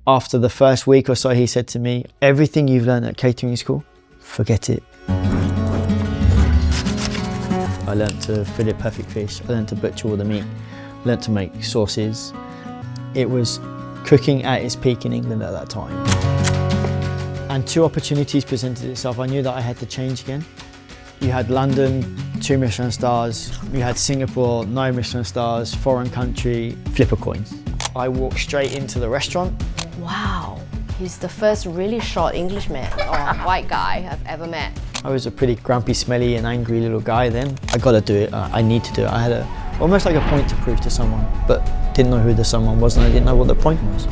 After the first week or so, he said to me, everything you've learned at catering school, forget it. I learned to fillet perfect fish, I learned to butcher all the meat, I learned to make sauces. It was cooking at its peak in England at that time. And two opportunities presented itself. I knew that I had to change again. You had London, 2 Michelin stars. You had Singapore, no Michelin stars, foreign country, flipper coins. I walked straight into the restaurant. Wow, he's the first really short Englishman or white guy I've ever met. I was a pretty grumpy, smelly and angry little guy then. I gotta do it, I need to do it. I had almost like a point to prove to someone, but didn't know who the someone was and I didn't know what the point was.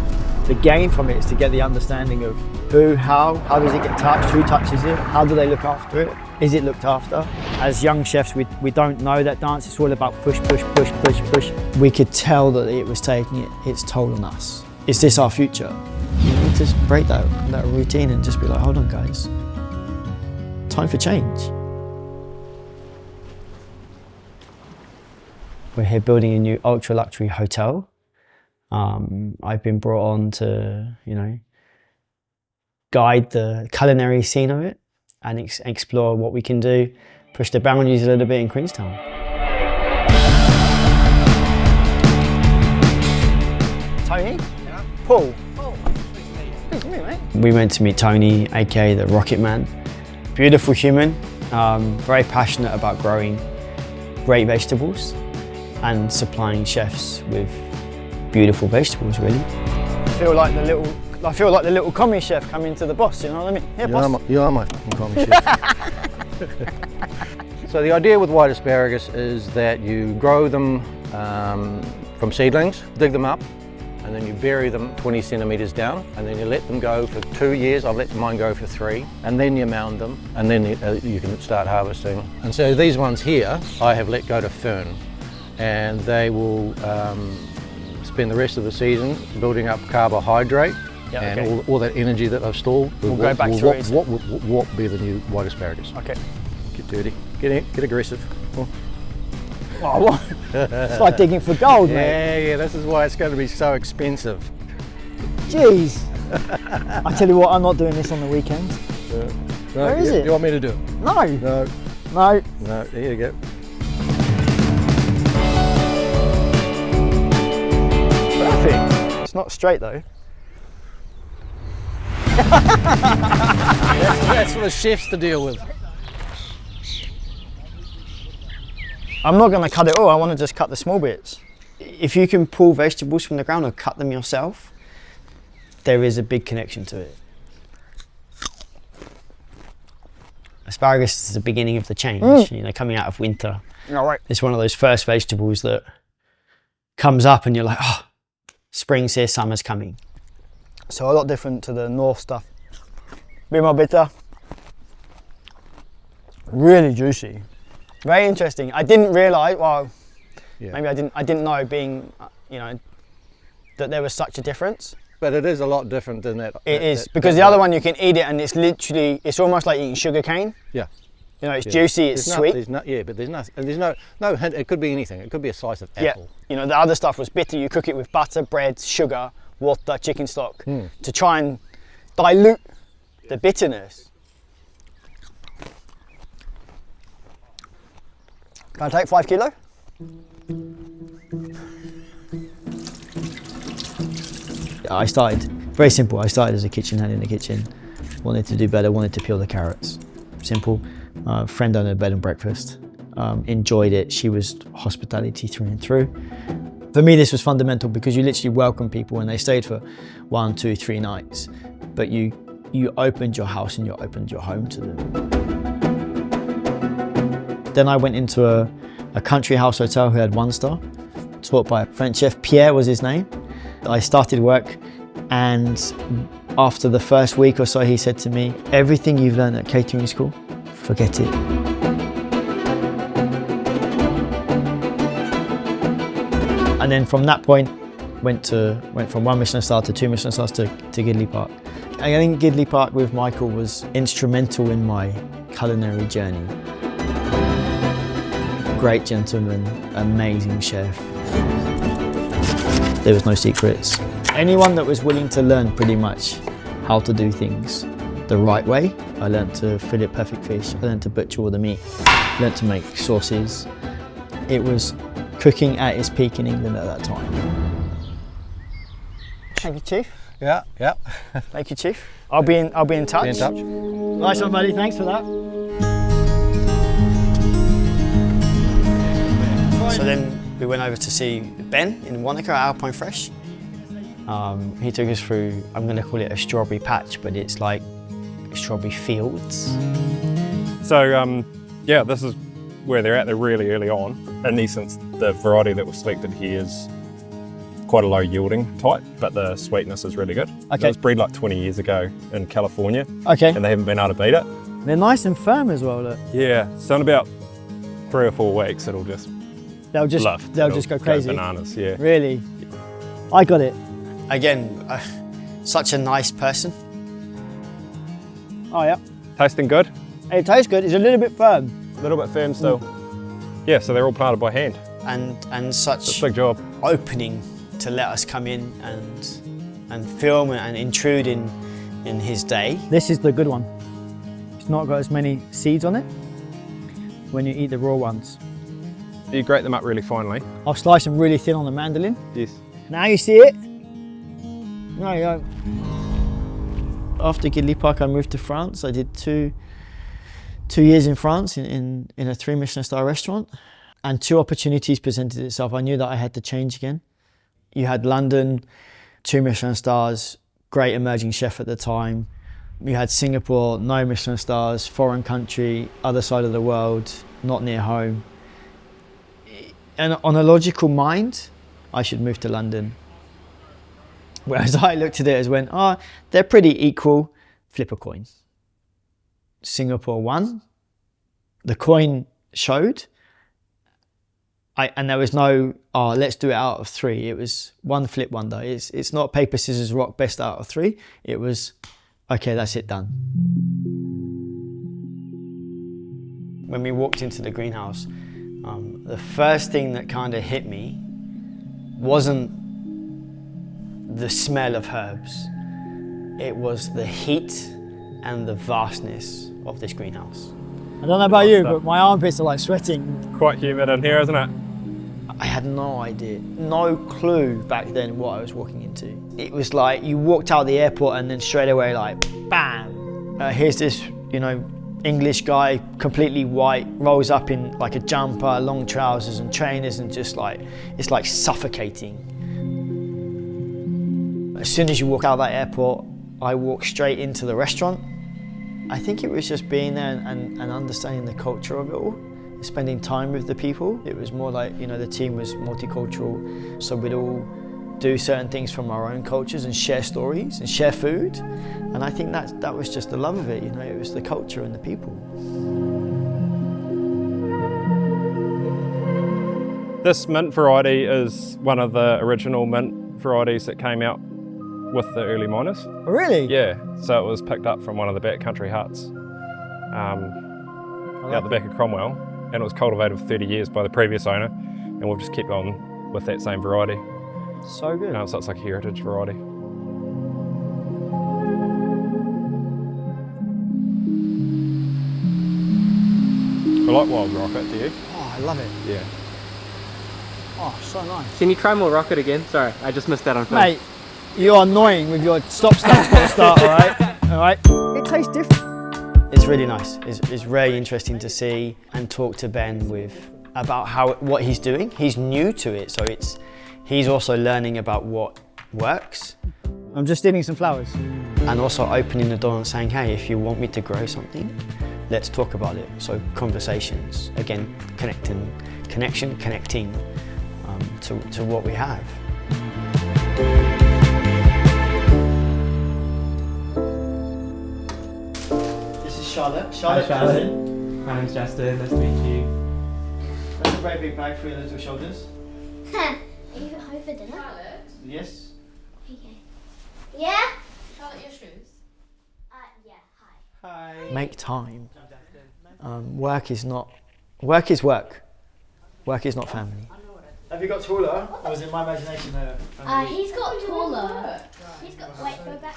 The gain from it is to get the understanding of who, how does it get touched, who touches it, how do they look after it, is it looked after? As young chefs, we don't know that dance, it's all about push, push, push, push, push. We could tell that it was taking its toll on us. Is this our future? You need to break that routine and just be like, hold on guys, time for change. We're here building a new ultra luxury hotel. I've been brought on to, guide the culinary scene of it and explore what we can do, push the boundaries a little bit in Queenstown. Tony? Yeah. Paul? Paul. Pleased to meet you, mate. We went to meet Tony, aka the Rocket Man. Beautiful human, very passionate about growing great vegetables and supplying chefs with beautiful vegetables, really. I feel like the little commie chef coming to the boss, you know what I mean? Yeah, boss. You are my commie chef. So the idea with white asparagus is that you grow them from seedlings, dig them up, and then you bury them 20 centimetres down, and then you let them go for 2 years. I've let mine go for 3, and then you mound them, and then you can start harvesting. And so these ones here, I have let go to fern, and they will spend the rest of the season building up carbohydrate, and all that energy that I've stored will go back through it. What will be the new white asparagus. Okay. Get dirty, get aggressive. Oh. Oh, what? It's like digging for gold, mate. Yeah, this is why it's going to be so expensive. Jeez. I tell you what, I'm not doing this on the weekends. No, Where is it? You want me to do it? No. No. No. No, there you go. Perfect. It's not straight though. That's for the chefs to deal with. I'm not going to cut it all, I want to just cut the small bits. If you can pull vegetables from the ground or cut them yourself, there is a big connection to it. Asparagus is the beginning of the change, coming out of winter. All right. It's one of those first vegetables that comes up and you're like, oh, spring's here, summer's coming. So a lot different to the north stuff. Bit more bitter. Really juicy. Very interesting. I didn't realise, maybe I didn't know being, that there was such a difference. But it is a lot different than that. It is, because the other one you can eat it and it's almost like eating sugar cane. Yeah. It's juicy, it's sweet. But there's no hint. It could be anything. It could be a slice of apple. Yeah. The other stuff was bitter. You cook it with butter, bread, sugar, water, chicken stock to try and dilute the bitterness. Can I take 5 kilo? I started, very simple, I started as a kitchen hand in the kitchen. Wanted to do better, wanted to peel the carrots. Simple. Friend owned a bed and breakfast. Enjoyed it. She was hospitality through and through. For me, this was fundamental because you literally welcome people and they stayed for 1, 2, 3 nights. But you opened your house and you opened your home to them. Then I went into a country house hotel who had 1 star, taught by a French chef. Pierre was his name. I started work and after the first week or so, he said to me, everything you've learned at catering school, forget it. And then from that point, went from 1 Michelin star to 2 Michelin stars to Gidley Park. I think Gidley Park with Michael was instrumental in my culinary journey. Great gentleman, amazing chef. There was no secrets. Anyone that was willing to learn pretty much how to do things the right way. I learned to fillet perfect fish, I learned to butcher all the meat, I learned to make sauces. It was cooking at its peak in England at that time. Thank you, Chief. Yeah, yeah. Thank you, Chief. I'll be in touch. Be in touch. Nice one, buddy. Thanks for that. So then we went over to see Ben in Wanaka at Alpine Fresh. He took us through, I'm going to call it a strawberry patch, but it's like strawberry fields. So yeah, this is where they're at. They're really early on. In essence, the variety that was selected here is quite a low yielding type, but the sweetness is really good. Okay. It was bred like 20 years ago in California. Okay. And they haven't been able to beat it. They're nice and firm as well, look. Yeah, so in about 3 or 4 weeks, it'll just They'll just go crazy. Bananas, yeah. Really? I got it. Again, such a nice person. Oh yeah. Tasting good. It tastes good. It's a little bit firm. A little bit firm still. Yeah, so they're all planted by hand. And such It's a big job. opening to let us come in and film and intrude in his day. This is the good one. It's not got as many seeds on it when you eat the raw ones. You grate them up really finely. I'll slice them really thin on the mandolin. Yes. Now you see it. There you go. After Gidley Park, I moved to France. I did two years in France in a 3 Michelin star restaurant, and 2 opportunities presented itself. I knew that I had to change again. You had London, 2 Michelin stars, great emerging chef at the time. You had Singapore, no Michelin stars, foreign country, other side of the world, not near home. And on a logical mind, I should move to London. Whereas I looked at it as went, they're pretty equal, flip a coin. Singapore won, the coin showed, and there was no, let's do it out of 3. It was 1 flip wonder. It's not paper, scissors, rock, best out of 3. It was, okay, that's it, done. When we walked into the greenhouse, the first thing that kind of hit me wasn't the smell of herbs. It was the heat and the vastness of this greenhouse. I don't know about you, but my armpits are like sweating. Quite humid in here, isn't it? I had no idea, no clue back then what I was walking into. It was like you walked out of the airport and then straight away like, bam! Here's this, English guy, completely white, rolls up in like a jumper, long trousers and trainers, and just like, it's like suffocating. As soon as you walk out of that airport, I walked straight into the restaurant. I think it was just being there and understanding the culture of it all, spending time with the people. It was more like, the team was multicultural, so we'd all do certain things from our own cultures and share stories and share food. And I think that was just the love of it, it was the culture and the people. This mint variety is one of the original mint varieties that came out with the early miners. Oh, really? Yeah, so it was picked up from one of the backcountry huts out the back of Cromwell, and it was cultivated for 30 years by the previous owner, and we've just kept on with that same variety. So good. So it's like a heritage variety. I like wild rocket, do you? Oh, I love it. Yeah. Oh, so nice. Can you try more rocket again? Sorry, I just missed that on film. Mate, you're annoying with your stop, start, all right? All right? It tastes different. It's really nice. It's very interesting to see and talk to Ben about what he's doing. He's new to it, so he's also learning about what works. I'm just stealing some flowers. And also opening the door and saying, hey, if you want me to grow something, let's talk about it. So conversations, again, connecting to what we have. This is Charlotte. Hi, Charlotte. My name's Justin. Nice to meet you. That's a very big bag for your little shoulders. Are you home for dinner? Charlotte, Yes. Okay. Yeah? Charlotte, your shoes. Yeah, hi. Hi. Make time. Work is work. Work is not family. Have you got taller? Or was it my imagination there? He's got taller. He's got. Wait, go back.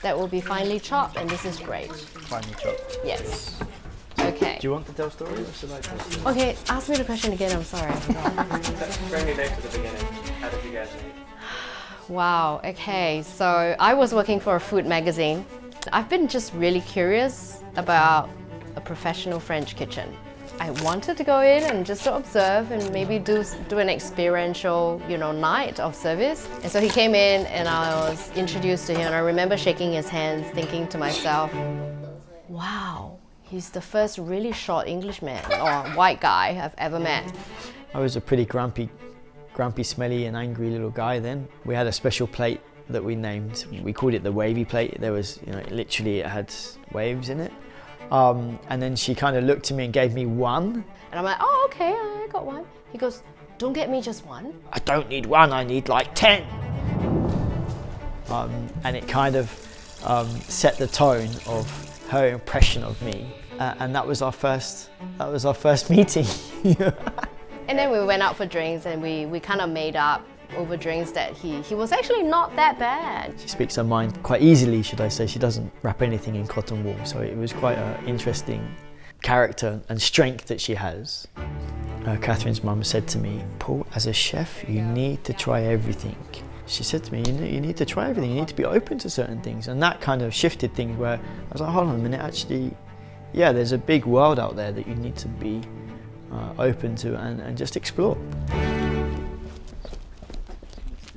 That will be finely chopped, and this is great. Finely chopped. Yes. Okay. Do you want to tell stories or should I tell stories? Okay, ask me the question again, I'm sorry. Bring me back to the beginning. How did you guys meet? Wow, okay, so I was working for a food magazine. I've been just really curious about a professional French kitchen. I wanted to go in and just to observe and maybe do an experiential, night of service. And so he came in and I was introduced to him, and I remember shaking his hands, thinking to myself, wow, he's the first really short Englishman or white guy I've ever met. I was a pretty grumpy, smelly and angry little guy then. We had a special plate that we named, we called it the wavy plate. There was, literally it had waves in it. And then she kind of looked at me and gave me one. And I'm like, oh, okay, I got one. He goes, don't get me just one. I don't need one, I need like 10. And it kind of set the tone of her impression of me. And that was our first meeting. And then we went out for drinks and we kind of made up over drinks that he was actually not that bad. She speaks her mind quite easily, should I say. She doesn't wrap anything in cotton wool, so it was quite an interesting character and strength that she has. Catherine's mum said to me, Paul, as a chef, you need to try everything. She said to me, you need to try everything, you need to be open to certain things. And that kind of shifted things where I was like, hold on a minute, actually, yeah, there's a big world out there that you need to be open to and just explore.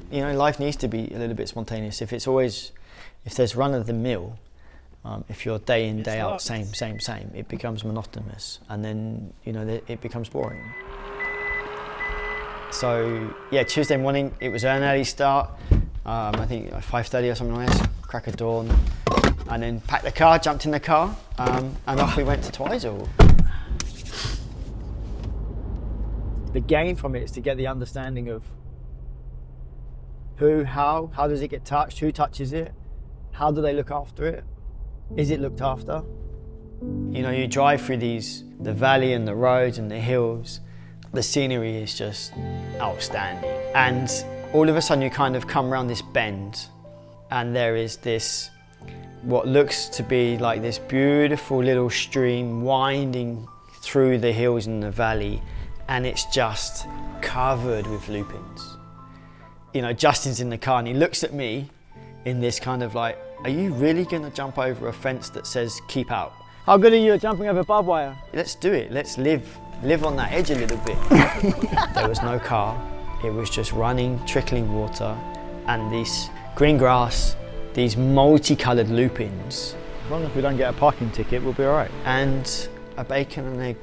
Life needs to be a little bit spontaneous. If there's run of the mill, if you're day in, day out, same, it becomes monotonous, and then it becomes boring. So yeah, Tuesday morning it was an early start. I think 5:30 or something like this. Crack of dawn, and then packed the car, jumped in the car, and off we went to Taupō. The gain from it is to get the understanding of who, how does it get touched, who touches it, how do they look after it, is it looked after? You drive through the valley and the roads and the hills, the scenery is just outstanding. And all of a sudden you kind of come around this bend and there is this, what looks to be like this beautiful little stream winding through the hills and the valley, and it's just covered with lupins. Justin's in the car and he looks at me in this kind of like, are you really going to jump over a fence that says keep out? How good are you at jumping over barbed wire? Let's do it. Let's live on that edge a little bit. There was no car. It was just running, trickling water, and this green grass, these multicolored lupins. As long as we don't get a parking ticket, we'll be all right. And a bacon and egg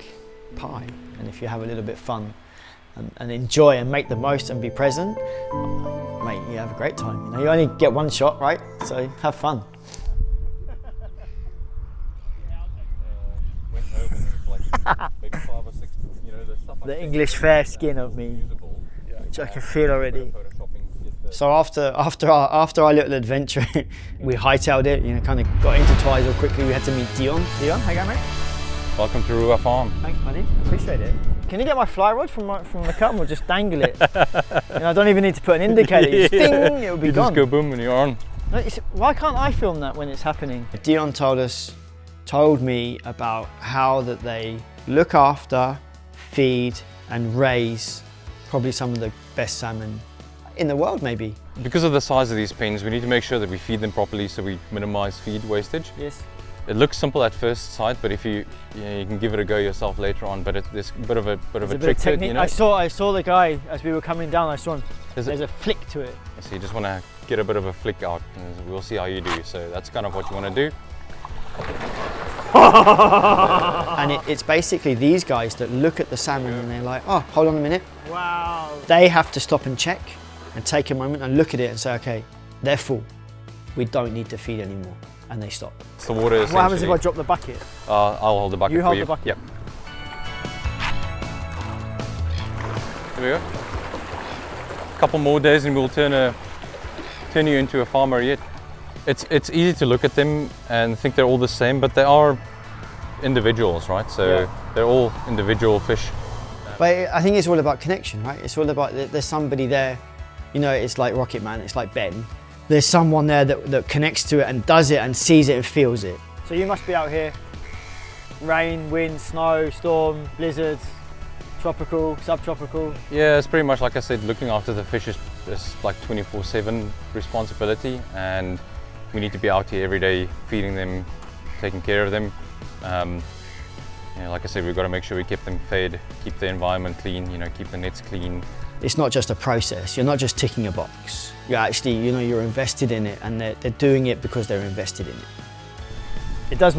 pie. And if you have a little bit of fun and enjoy and make the most and be present, mate, you have a great time. You only get one shot, right? So have fun. The English fair skin of me, which I can feel already. So after our little adventure, we hightailed it. Kind of got into Taupō quickly. We had to meet Dion. Dion, how you going, mate? Welcome to Rua Farm. Thanks, buddy. Appreciate it. Can you get my fly rod from the cup and we'll just dangle it? I don't even need to put an indicator. Just ding, it'll be gone. Just go boom when you're on. No, why can't I film that when it's happening? Dion told me about how that they look after, feed and raise probably some of the best salmon in the world, maybe. Because of the size of these pens, we need to make sure that we feed them properly so we minimize feed wastage. Yes. It looks simple at first sight, but if you can give it a go yourself later on. But there's a bit of a trick to it. I saw the guy as we were coming down. I saw him. There's a flick to it. So you just want to get a bit of a flick out, and we'll see how you do. So that's kind of what you want to do. And it's basically these guys that look at the salmon and they're like, oh, hold on a minute. Wow. They have to stop and check and take a moment and look at it and say, okay, they're full. We don't need to feed anymore. And they stop. It's the water essentially. What happens if I drop the bucket? I'll hold the bucket you for hold you. The bucket? Yep. There we go. A couple more days and we'll turn you into a farmer yet. It's easy to look at them and think they're all the same, but they are individuals, right? So they're all individual fish. But I think it's all about connection, right? It's all about there's somebody there, you know, it's like Rocket Man, it's like Ben. There's someone there that connects to it and does it and sees it and feels it. So you must be out here, rain, wind, snow, storm, blizzards, tropical, subtropical. Yeah, it's pretty much like I said, looking after the fish is like 24/7 responsibility, and we need to be out here every day feeding them, taking care of them. You know, like I said, we've got to make sure we keep them fed, keep the environment clean, you know, keep the nets clean. It's not just a process, you're not just ticking a box. You're actually, you know, you're invested in it, and they're doing it because they're invested in it. It does,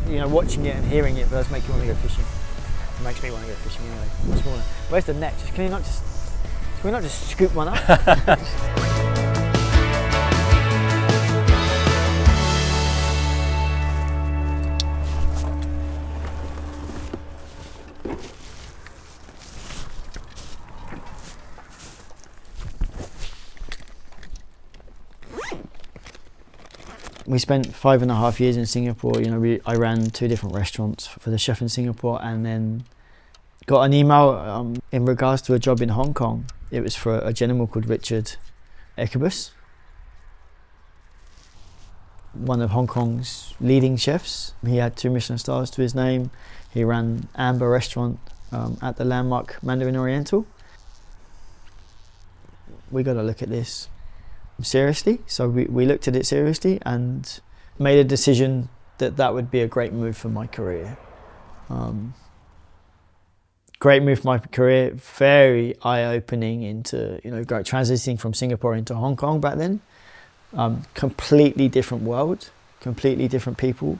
you know, watching it and hearing it does make you want to go fishing. It makes me want to go fishing anyway. Where's the net? Can we not just scoop one up? We spent 5.5 years in Singapore. You know, I ran 2 different restaurants for the chef in Singapore, and then got an email in regards to a job in Hong Kong. It was for a gentleman called Richard Ekebus, one of Hong Kong's leading chefs. He had 2 Michelin stars to his name. He ran Amber restaurant at the landmark Mandarin Oriental. We got to look at this seriously, so we looked at it seriously and made a decision that would be a great move for my career. Great move for my career, very eye-opening into, you know, transitioning from Singapore into Hong Kong back then. Completely different world, completely different people.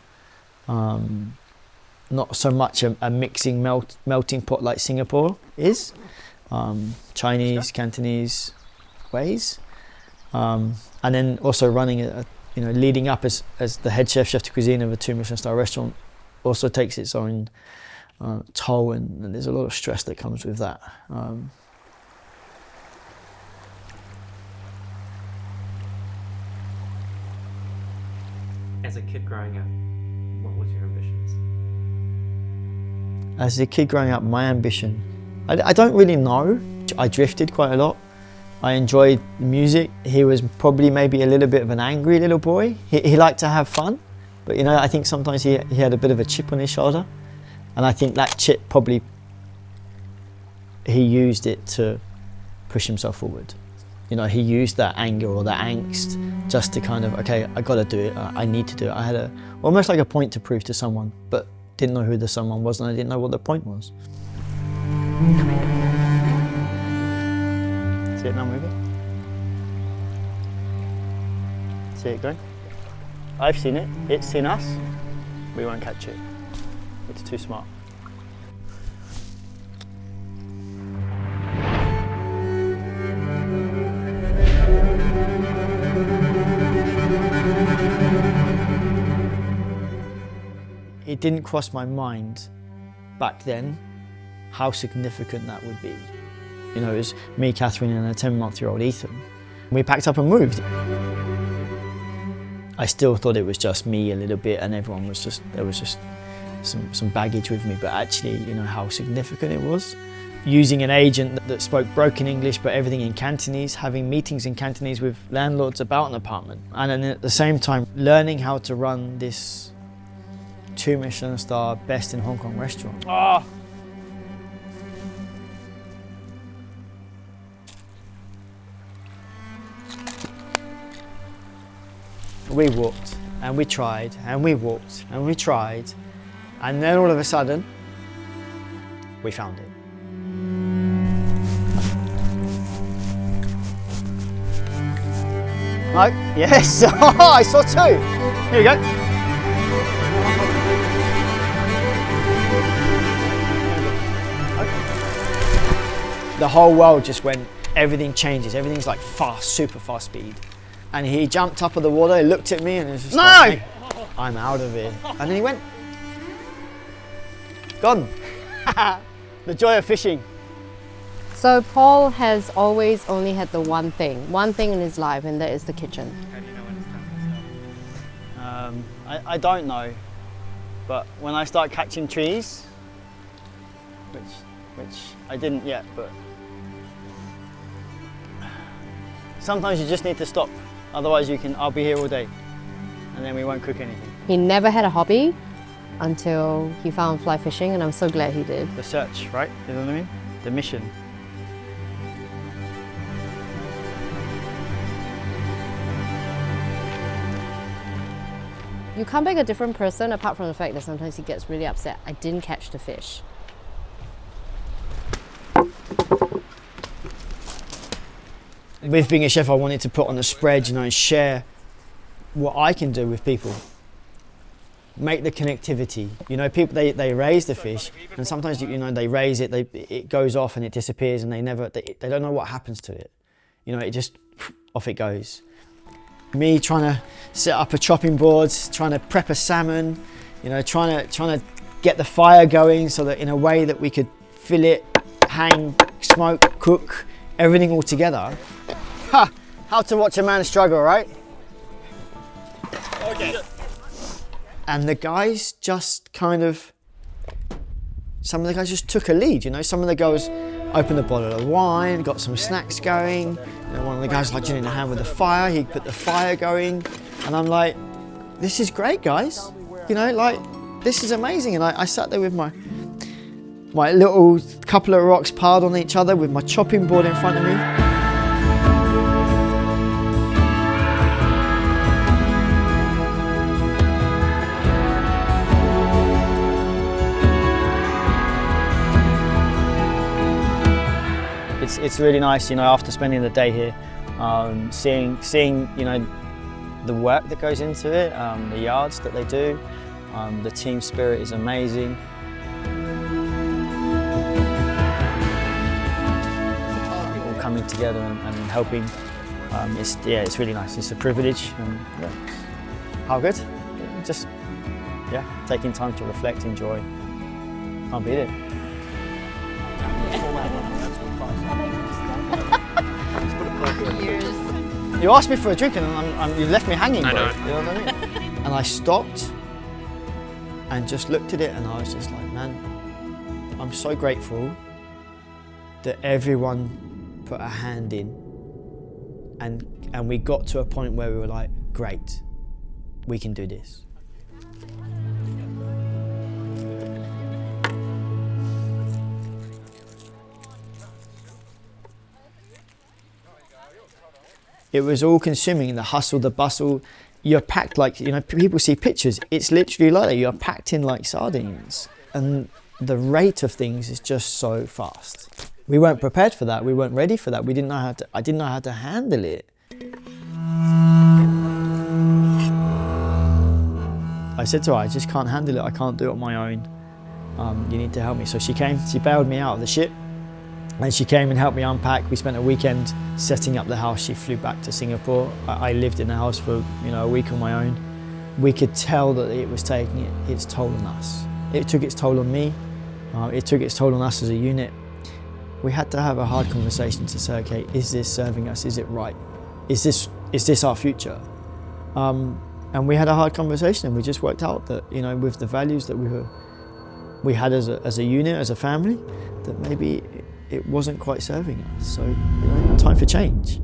Not so much a mixing melting pot like Singapore is. Chinese, Cantonese ways. And then also running you know, leading up as the head chef de cuisine of a 2 Michelin star restaurant also takes its own toll, and there's a lot of stress that comes with that. As a kid growing up, what was your ambitions? As a kid growing up, my ambition, I don't really know. I drifted quite a lot. I enjoyed music. He was probably maybe a little bit of an angry little boy. He liked to have fun, but you know, I think sometimes he had a bit of a chip on his shoulder, and I think that chip probably, he used it to push himself forward. You know, he used that anger or that angst just to kind of, okay, I got to do it. I need to do it. I had almost like a point to prove to someone, but didn't know who the someone was, and I didn't know what the point was. See it now moving? See it going? I've seen it, it's seen us. We won't catch it. It's too smart. It didn't cross my mind back then how significant that would be. You know, it was me, Katherine, and a 10-month-old Ethan. We packed up and moved. I still thought it was just me a little bit, and everyone was just, there was just some baggage with me, but actually, you know, how significant it was. Using an agent that spoke broken English, but everything in Cantonese, having meetings in Cantonese with landlords about an apartment, and then at the same time, learning how to run this 2 Michelin star best in Hong Kong restaurant. Oh. We walked and we tried and we walked and we tried, and then all of a sudden we found it. No? Yes! Oh, I saw 2! Here we go. The whole world just went, everything changes, everything's like fast, super fast speed. And he jumped up of the water, he looked at me, and he was just like, I'm out of here. And then he went. Gone. The joy of fishing. So Paul has always only had the one thing in his life, and that is the kitchen. How do you know when it's time to stop? I don't know, but when I start catching trees, which I didn't yet, but sometimes you just need to stop, otherwise I'll be here all day and then we won't cook anything. He never had a hobby until he found fly fishing, and I'm so glad he did. The search, right? You know what I mean? The mission. You come back a different person, apart from the fact that sometimes he gets really upset. I didn't catch the fish. With being a chef, I wanted to put on a spread, you know, and share what I can do with people. Make the connectivity. You know, people, they raise the fish, and sometimes, you know, they raise it, it goes off and it disappears, and they don't know what happens to it. You know, it just, off it goes. Me trying to set up a chopping board, trying to prep a salmon, you know, trying to get the fire going so that in a way that we could fillet, hang, smoke, cook, everything all together. Ha! How to watch a man struggle, right? Okay. And the guys just kind of, some of the guys just took a lead, you know. Some of the guys opened a bottle of wine, got some snacks going. You know, one of the guys like joining a hand with the fire, he put the fire going. And I'm like, this is great, guys. You know, like, this is amazing. And I sat there with my little couple of rocks piled on each other with my chopping board in front of me. It's really nice, you know, after spending the day here, seeing, you know, the work that goes into it, the yards that they do, the team spirit is amazing. All coming together and helping, it's really nice. It's a privilege, and yeah. How good? Just, yeah, taking time to reflect, enjoy. Can't beat it. You asked me for a drink and you left me hanging, bro. I know. You know what I mean? And I stopped and just looked at it, and I was just like, man, I'm so grateful that everyone put a hand in, and we got to a point where we were like, great, we can do this. It was all consuming, the hustle, the bustle. You're packed like, you know, people see pictures. It's literally like that. You're packed in like sardines. And the rate of things is just so fast. We weren't prepared for that. We weren't ready for that. I didn't know how to handle it. I said to her, I just can't handle it. I can't do it on my own. You need to help me. So she came, she bailed me out of the ship. And she came and helped me unpack. We spent a weekend setting up the house. She flew back to Singapore. I lived in the house for, you know, a week on my own. We could tell that it was taking its toll on us. It took its toll on me. It took its toll on us as a unit. We had to have a hard conversation to say, okay, is this serving us? Is it right? Is this our future? And we had a hard conversation, and we just worked out that, you know, with the values that we had as a unit, as a family, that maybe it wasn't quite serving us. So, you know, time for change.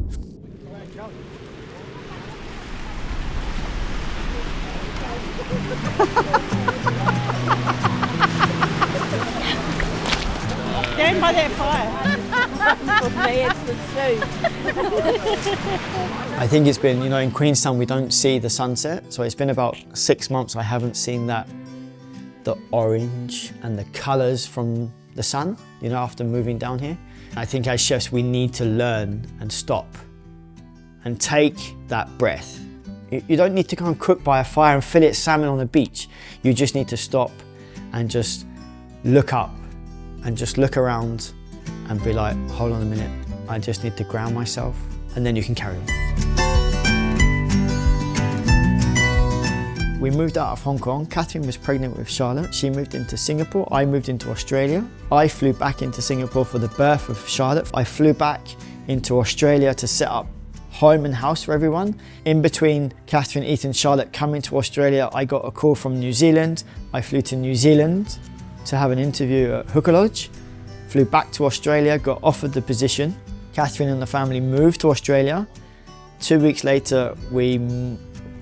Stand by that fire. For me, it's the soup. I think it's been, you know, in Queenstown we don't see the sunset, so it's been about 6 months I haven't seen that, the orange and the colours from the sun, you know, after moving down here. I think as chefs we need to learn and stop and take that breath. You don't need to go and cook by a fire and fillet salmon on a beach. You just need to stop and just look up and just look around and be like, hold on a minute, I just need to ground myself, and then you can carry on. We moved out of Hong Kong. Katherine was pregnant with Charlotte. She moved into Singapore. I moved into Australia. I flew back into Singapore for the birth of Charlotte. I flew back into Australia to set up home and house for everyone. In between Katherine, Ethan, Charlotte coming to Australia, I got a call from New Zealand. I flew to New Zealand to have an interview at Huka Lodge, flew back to Australia, got offered the position. Katherine and the family moved to Australia. 2 weeks later, we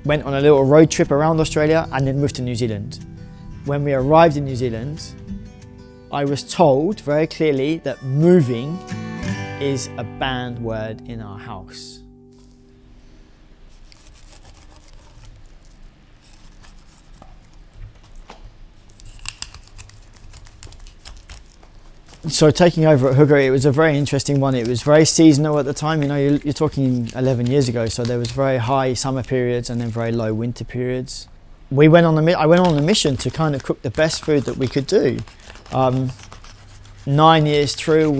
went on a little road trip around Australia and then moved to New Zealand. When we arrived in New Zealand, I was told very clearly that moving is a banned word in our house. So taking over at Huka, it was a very interesting one. It was very seasonal at the time. You know, you're talking 11 years ago, so there was very high summer periods and then very low winter periods. I went on a mission to kind of cook the best food that we could do. 9 years through,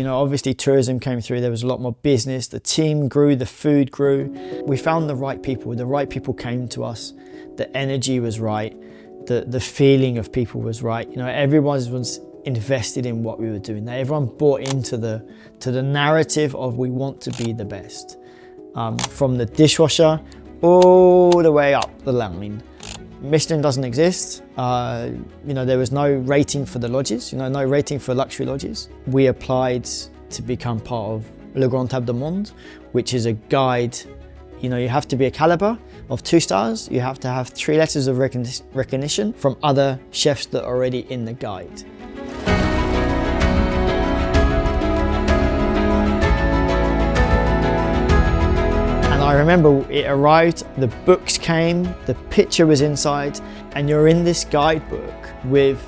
obviously tourism came through, there was a lot more business, the team grew, the food grew. We found the right people came to us, the energy was right, the feeling of people was right. You know, everyone was invested in what we were doing. Everyone bought into the narrative of we want to be the best. From the dishwasher all the way up the line. Michelin doesn't exist. There was no rating for the lodges, no rating for luxury lodges. We applied to become part of Le Grand Table du Monde, which is a guide. You have to be a caliber of 2 stars. You have to have 3 letters of recognition from other chefs that are already in the guide. I remember it arrived, the books came, the picture was inside, and you're in this guidebook with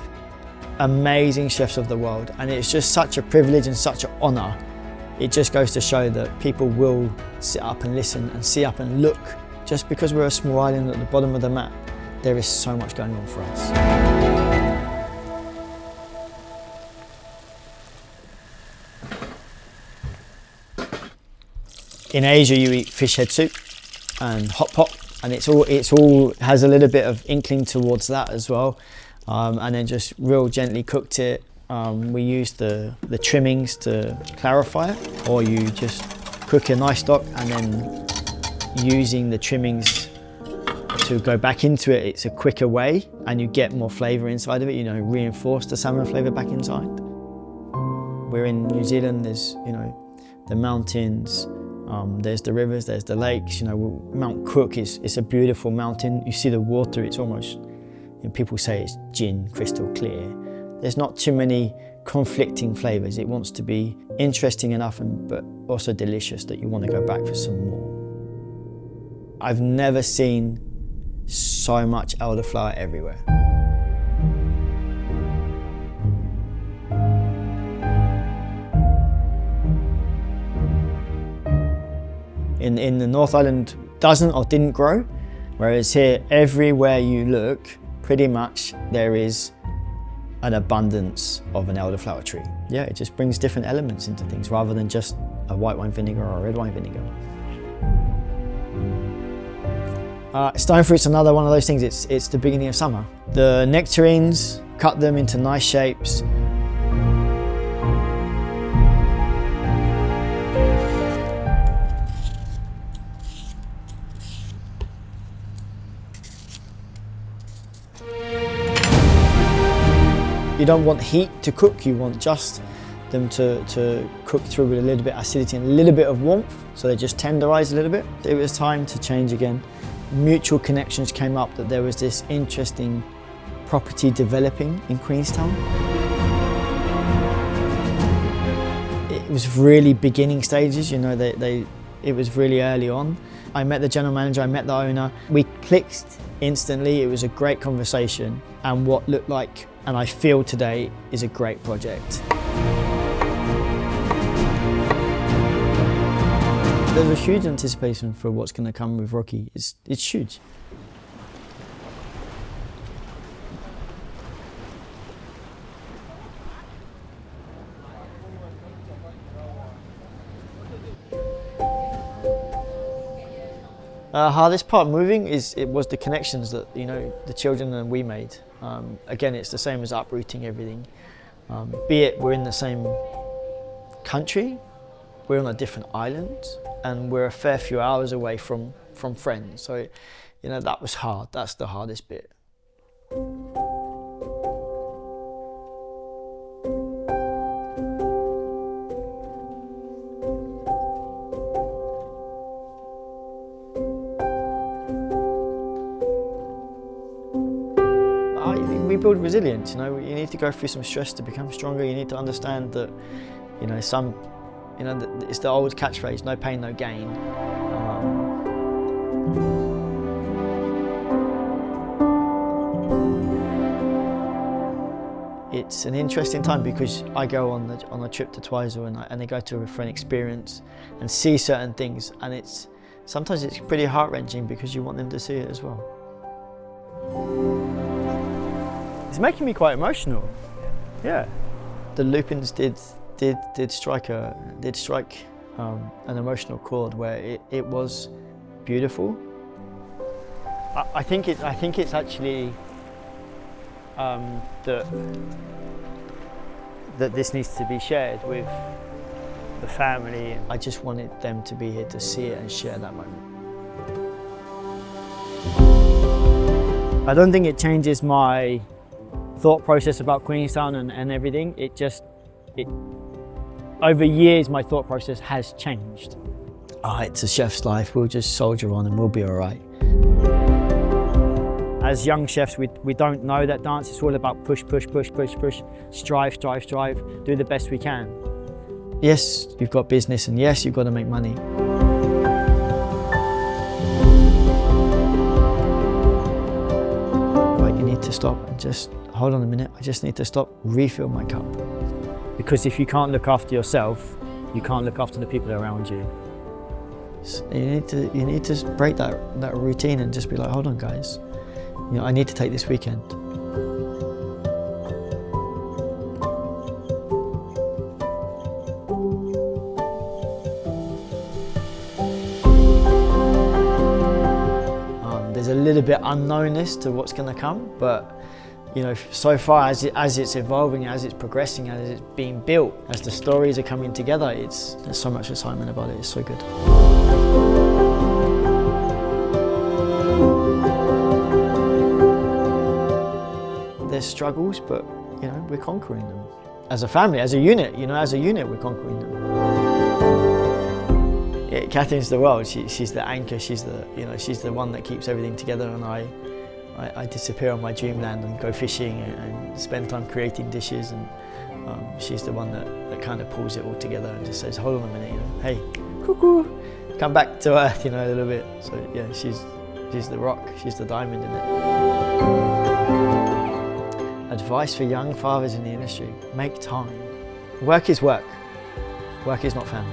amazing chefs of the world. And it's just such a privilege and such an honor. It just goes to show that people will sit up and listen and see up and look. Just because we're a small island at the bottom of the map, there is so much going on for us. In Asia, you eat fish head soup and hot pot, and it's all has a little bit of inkling towards that as well. And then just real gently cooked it. We used the trimmings to clarify it, or you just cook a nice stock and then using the trimmings to go back into it. It's a quicker way, and you get more flavour inside of it. Reinforce the salmon flavour back inside. We're in New Zealand. There's the mountains. There's the rivers, there's the lakes. Mount Cook is a beautiful mountain. You see the water, it's almost, people say it's gin, crystal clear. There's not too many conflicting flavours. It wants to be interesting enough, but also delicious that you want to go back for some more. I've never seen so much elderflower everywhere. In the North Island doesn't or didn't grow, whereas here, everywhere you look, pretty much there is an abundance of an elderflower tree. Yeah, it just brings different elements into things rather than just a white wine vinegar or a red wine vinegar. Stone fruit's another one of those things, it's the beginning of summer. The nectarines, cut them into nice shapes. You don't want heat to cook, you want just them to cook through with a little bit of acidity and a little bit of warmth, so they just tenderize a little bit. It was time to change again. Mutual connections came up that there was this interesting property developing in Queenstown. It was really beginning stages, it was really early on. I met the general manager, I met the owner. We clicked instantly, it was a great conversation, and what looked like, and I feel today, is a great project. There's a huge anticipation for what's going to come with ROKI. It's huge. Hardest part moving was the connections that the children and we made. Again, it's the same as uprooting everything. Be it we're in the same country, we're on a different island, and we're a fair few hours away from friends. So, that was hard. That's the hardest bit. build resilience. You know, you need to go through some stress to become stronger. You need to understand that, you know, it's the old catchphrase, no pain, no gain. It's an interesting time because I go on a trip to Taupō and I go for an experience and see certain things, and sometimes it's pretty heart-wrenching because you want them to see it as well. It's making me quite emotional. Yeah, the lupins did strike an emotional chord where it was beautiful. I think it's actually that this needs to be shared with the family. I just wanted them to be here to see it and share that moment. I don't think it changes my thought process about Queenstown and everything. Over years, my thought process has changed. It's a chef's life, we'll just soldier on and we'll be all right. As young chefs, we don't know that dance. It's all about push, push, push, push, push, strive, strive, strive, do the best we can. Yes, you've got business, and yes, you've got to make money. But you need to stop and just, hold on a minute, I just need to stop, refill my cup. Because if you can't look after yourself, you can't look after the people around you. So you need to break that routine and just be like, hold on guys, you know, I need to take this weekend. There's a little bit unknownness to what's going to come, but you know, so far as it's evolving, as it's progressing, as it's being built, as the stories are coming together, there's so much excitement about it. It's so good. There's struggles, but you know, we're conquering them. As a family, as a unit, you know, as a unit, we're conquering them. Yeah, Katherine's the world. She's the anchor. She's the one that keeps everything together. And I disappear on my dreamland and go fishing and spend time creating dishes. And she's the one that kind of pulls it all together and just says, "Hold on a minute, you know, hey, cuckoo, come back to earth, you know, a little bit." So yeah, she's the rock. She's the diamond in it. Advice for young fathers in the industry: make time. Work is work. Work is not family.